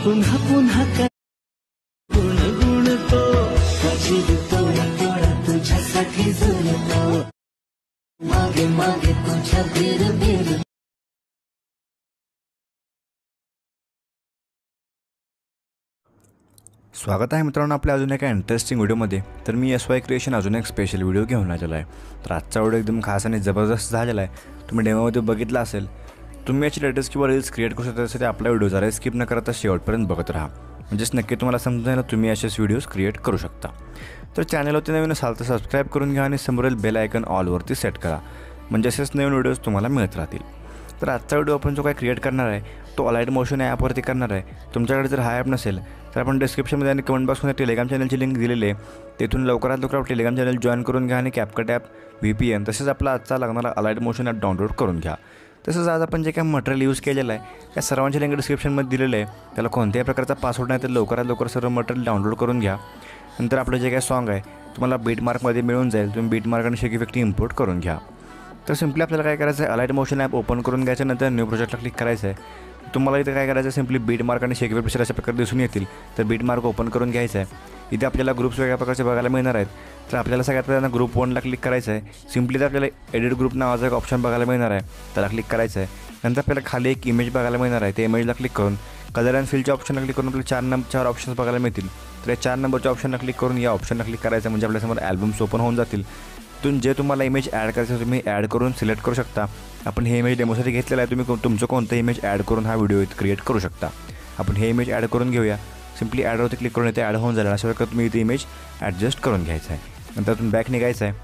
पुन्हा पुन्हा गुणगुणतो जिरतो डोळा तुझ्यासाठी झुलतो मागे मागे तुझ्या बिरबिर. स्वागत आहे मित्रांनो आपल्या अजून एका इंटरेस्टिंग व्हिडिओमध्ये. तर मी SY क्रिएशन अजून एक स्पेशल व्हिडिओ घेऊन आलेला आहे. तर आजचा व्हिडिओ एकदम खास आणि जबरदस्त झालेला आहे. तुम्ही डेमोमध्ये बघितला असेल. तुम्ही याची लेटेस्ट किंवा रील्स क्रिएट करू शकता. त्यासाठी आपला व्हिडिओ जरा स्किप न करता शेवटपर्यंत बघत राहा. म्हणजेच नक्की तुम्हाला समजेल तुम्ही असेच व्हिडिओज क्रिएट करू शकता. तर चॅनलवरती नवीन असाल तर सबस्क्राईब करून घ्या आणि समोरील बेल आयकन ऑलवरती सेट करा. म्हणजे असेच नवीन व्हिडिओज तुम्हाला मिळत राहतील. तर आजचा व्हिडिओ आपण जो काय क्रिएट करणार आहे तो अलाइट मोशन ॲपवरती करणार आहे. तुमच्याकडे जर हा ॲप नसेल तर आपण डिस्क्रिप्शनमध्ये आणि कमेंट बॉक्समध्ये टेलिग्राम चॅनलची लिंक दिलेली आहे. तिथून लवकरात लवकर टेलिग्राम चॅनल जॉईन करून घ्या आणि CapCut ॲप, VPN तसेच आपला आजचा लागणारा अलाइट मोशन ॲप डाउनलोड करून घ्या. तसंच आज आपण जे काय मटेरियल यूज केलेलं आहे त्या सर्वांची लिंक डिस्क्रिप्शनमध्ये दिलेलं आहे. त्याला कोणत्याही प्रकारचा पासवर्ड नाही तर लवकरात लवकर सर्व मटेरियल डाउनलोड करून घ्या. नंतर आपलं जे काय सॉन्ग आहे तुम्हाला बीटमार्कमध्ये मिळून जाईल. तुम्ही बीटमार्क आणि शेक इफेक्ट इम्पोर्ट करून घ्या. तर सिम्पली आपल्याला काय करायचं आहे, अलाइट मोशन ॲप ओपन करून घ्यायचं. नंतर न्यू प्रोजेक्टला क्लिक करायचं आहे. तुम्हाला इथे काय करायचं आहे, सिम्पली बीटमार्क आणि शेक इफेक्ट अशा प्रकारे दिसून येतील. तर बीटमार्क ओपन करून घ्यायचं आहे. इथे आपल्याला ग्रुप्स वेगळ्या प्रकारचे बघायला मिळणार आहेत. तर आपल्याला सगळ्यात पहिल्यांदा ग्रुप 1ला क्लिक करायचं आहे. सिम्पली तर आपल्याला एडिट ग्रुप नावाचा एक ऑप्शन बघायला मिळणार आहे. त्याला क्लिक करायचं आहे. नंतर आपल्याला खाली एक इमेज बघायला मिळणार आहे. त्या इमेजला क्लिक करून कलर अँड फिलच्या ऑप्शनला क्लिक करून आपल्याला 4 ऑप्शन्स बघायला मिळतील. तर या 4 नंबरच्या ऑप्शनला क्लिक करून या ऑप्शनला क्लिक करायचं. म्हणजे आपल्यासमोर ॲल्बम्स ओपन होऊन जातील. तिथून जे तुम्हाला इमेज ॲड करायचं तुम्ही ॲड करून सिलेक्ट करू शकता. आपण हे इमेज डेमोसाठी घेतलेलं आहे. तुम्ही तुमचं कोणतं इमेज ॲड करून हा व्हिडिओ क्रिएट करू शकता. आपण हे इमेज ॲड करून घेऊया. सिम्पली ॲडवरती क्लिक करून इथे ॲड होऊन जाईल. अशा प्रकारे तुम्ही इथे इमेज ॲडजस्ट करून घ्यायचं आहे. नंतर तुम्ही बॅक निघायचं आहे.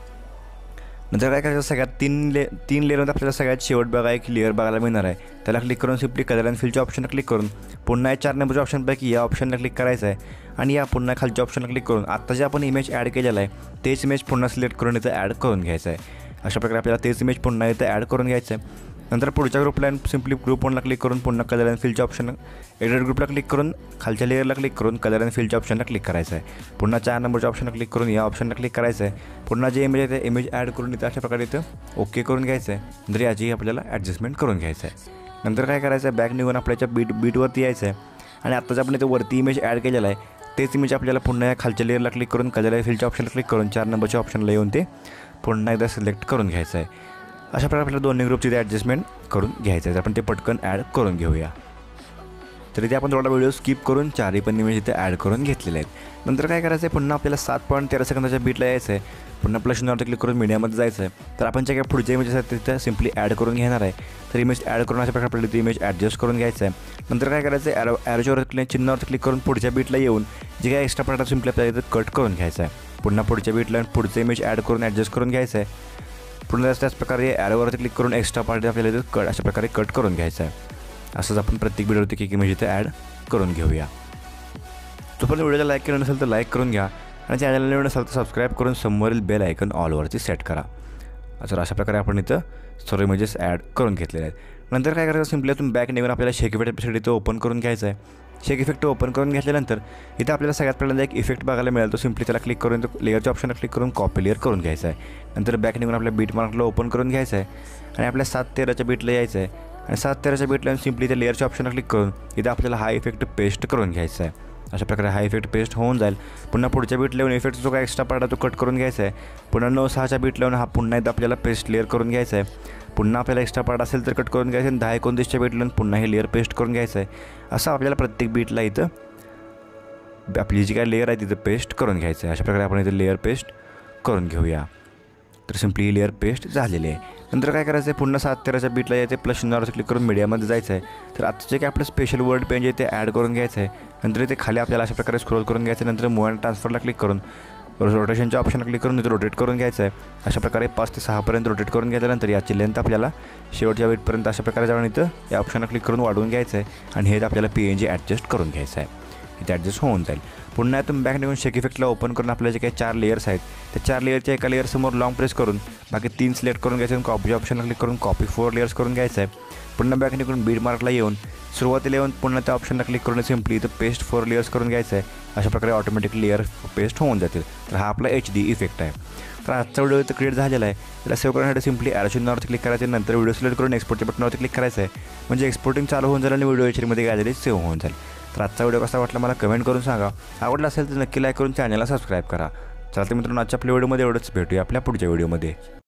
नंतर काय करायचं, सगळ्यात तीन लेअरमध्ये आपल्याला सगळ्यात शेवट बघा एक लेअर बघायला मिळणार आहे. त्याला क्लिक करून सिम्पली कलर अँड फिलच्या ऑप्शनला क्लिक करून पुन्हा 4 नंबरच्या ऑप्शनपैकी या ऑप्शनला क्लिक करायचं आहे. आणि या पुन्हा खालच्या ऑप्शनला क्लिक करून आत्ता जे आपण इमेज ॲड केलेला आहे तेच इमेज पुन्हा सिलेक्ट करून इथं ॲड करून घ्यायचं आहे. अशा प्रकारे आपल्याला तेच इमेज पुन्हा इथं ॲड करून घ्यायचं आहे. नंतर पुढच्या ग्रुपला सिम्पली ग्रुप 1ला क्लिक करून पुन्हा कलर अँड फिलच्या ऑप्शन एडिट ग्रुपला क्लिक करून खालच्या लेअरला क्लिक करून कलर अँड फिलच्या ऑप्शनला क्लिक करायचं आहे. पुन्हा 4 नंबरच्या ऑप्शनला क्लिक करून या ऑप्शनला क्लिक करायचं आहे. पुन्हा जे इमेज आहे ते इमेज ॲड करून इथं अशा प्रकारे इथं ओके करून घ्यायचं आहे. नंतर याची आपल्याला ॲडजस्टमेंट करून घ्यायचं आहे. नंतर काय करायचं आहे, बॅक निघून आपल्याच्या बीटवरती यायचं आहे. आणि आत्ताच आपण इथं वरती इमेज ॲड केलेला आहे तेच इमेज आपल्याला पुन्हा या खालच्या लेअरला क्लिक करून कलर अँड फिलच्या ऑप्शनला क्लिक करून 4 नंबरच्या ऑप्शनला येऊन ते पुन्हा एकदा सिलेक्ट करून घ्यायचं आहे. अशा प्रकारे आपल्याला दोन्ही ग्रुपची ॲडजस्टमेंट करून घ्यायचं आहे. आपण ते पटकन ॲड करून घेऊया. तर इथे आपण थोडा व्हिडिओ स्किप करून 4ही पण इमेज इथे ॲड करून घेतलेले आहेत. नंतर काय करायचं आहे, पुन्हा आपल्याला 7.13 सेकंदाच्या बीटला यायचं आहे. पुन्हा प्लस चिन्हावरती क्लिक करून मीडियामध्ये जायचं आहे. तर आपण जे काही पुढच्या इमेजेस आहेत तिथे सिम्पली ॲड करून घेणार आहे. तर इमेज ॲड करून अशा प्रकारे आपल्याला ती इमेज ॲडजस्ट करून घ्यायचं आहे. नंतर काय करायचं आहे, ॲरोच्या चिन्हावरती क्लिक करून पुढच्या बीटला येऊन जे काही एक्स्ट्रा पार्ट सिम्पली आपल्याला इथं कट करून घ्यायचं आहे. पुन्हा पुढच्या बीटला पुढचं इमेज ॲड करून ॲडजस्ट करून घ्यायचं आहे. पुन्हा त्याच प्रकारे ॲरोवरती क्लिक करून एक्स्ट्रा पार्ट आपल्याला इथं अशा प्रकारे कट करून घ्यायचं आहे. असंच आपण प्रत्येक व्हिडिओवरती एक इमेज इथे ॲड करून घेऊया. जोपर्यंत व्हिडिओला लाईक केलं नसेल तर लाईक करून घ्या. आणि चॅनलला नवीन असेल तर सबस्क्राईब करून समोरील बेल आयकन ऑलवरती सेट करा. अशा प्रकारे आपण इथं सर्व इमेजेस ॲड करून घेतलेले आहेत. नंतर काय करायचं, सिम्पली तुम्ही बॅक निघून आपल्याला शेक इफेक्ट एपिसोड इथं ओपन करून घ्यायचं आहे. शेक इफेक्ट ओपन करून घेतल्यानंतर इथं आपल्याला सगळ्यात पहिल्यांदा एक इफेक्ट बघायला मिळेल. तो सिम्पली त्याला क्लिक करून लेअरच्या ऑप्शनला क्लिक करून कॉपी लेअर करून घ्यायचा आहे. नंतर बॅक निघून आपल्या बीटमार्कला ओपन करून घ्यायचं आहे. आणि आपल्या 7.13च्या बीटला यायचं आहे. आणि 7.13च्या बीटला सिम्पली त्या लेअरच्या ऑप्शनला क्लिक करून इथं आपल्याला हा इफेक्ट पेस्ट करून घ्यायचा आहे. अशा प्रकारे हा इफेक्ट पेस्ट होऊन जाईल. पुन्हा पुढच्या बीट लावून इफेक्ट जो काय एक्स्ट्रा पार्ट आहे तो कट करून घ्यायचा आहे. पुन्हा 9.6च्या बीट लावून हा पुन्हा एकदा आपल्याला पेस्ट लेअर करून घ्यायचा आहे. पुन्हा आपल्याला एक्स्ट्रा पार्ट असेल तर कट करून घ्यायचं. आणि 10-29च्या बीट लावून पुन्हा हे लेअर पेस्ट करून घ्यायचं आहे. असं आपल्याला प्रत्येक बीटला इथं आपली जी काय लेअर आहे तिथं पेस्ट करून घ्यायचं आहे. अशा प्रकारे आपण इथं लेअर पेस्ट करून घेऊया. तर सिम्पली ही लेअर पेस्ट झालेली आहे. नंतर काय करायचं आहे, पुन्हा 7.13च्या बीटला यायचं आहे. प्लस चिन्हावर क्लिक करून मीडियामध्ये जायचं आहे. तर आता जे काय आपलं स्पेशल वर्ड पेज आहे ते ॲड करून घ्यायचं आहे. नंतर इथे खाली आपल्याला अशा प्रकारे स्क्रोल करून घ्यायचं आहे. नंतर मूव अँड ट्रान्सफरला क्लिक करून रोटेशनच्या ऑप्शनला क्लिक करून इथं रोटेट करून घ्यायचं आहे. अशा प्रकारे 5 ते 6पर्यंत रोटेट करून घेतल्यानंतर याची लेंथ आपल्याला शेवटच्या वेटपर्यंत अशा प्रकारे जाऊन इथं या ऑप्शनला क्लिक करून वाढवून घ्यायचं आहे. आणि हे आपल्याला PNG ॲडजस्ट करून घ्यायचं आहे. इथे ॲडजस्ट होऊन जाईल. पुन्हा तुम्ही बॅक निघून शेक इफेक्टला ओपन करून आपल्या जे काही 4 लेयर्स आहेत त्या 4 लेयरच्या एका लेअरसमोर लॉंग प्रेस करून बाकी 3 सिलेक्ट करून घ्यायचं. कॉपी ऑप्शनला क्लिक करून कॉपी 4 लेयर्स करून घ्यायचं आहे. पुन्हा बॅक निघून बीटमार्कला येऊन सुरुवातीला येऊन पुन्हा त्या ऑप्शनला क्लिक करून सिम्पली इथं पेस्ट 4 लेयर्स करून घ्यायचं आहे. अशा प्रकारे ऑटोमॅटिकली लेअर पेस्ट होऊन जातील. तर हा आपला HD इफेक्ट आहे. तर आजचा व्हिडिओ इथं क्रिएट झालेला आहे. त्याला सेव्ह करण्यासाठी सिम्पली ॲरो चिन्हावरती क्लिक करायचं. नंतर व्हिडिओ सिलेक्ट करून एक्सपोर्टच्या बटनावरती क्लिक करायचं आहे. म्हणजे एक्सपोर्टिंग चालू होऊन जाईल आणि व्हिडिओ HDमध्ये गॅलरीत सेव्ह होऊन जाईल. तर आजचा व्हिडिओ कसा वाटला मला कमेंट करून सांगा. आवडला असेल तर नक्की लाईक करून चॅनलला सबस्क्राईब करा. चला तर मित्रांनो, आजच्या आपल्या व्हिडिओमध्ये एवढंच. भेटूया आपल्या पुढच्या व्हिडिओमध्ये.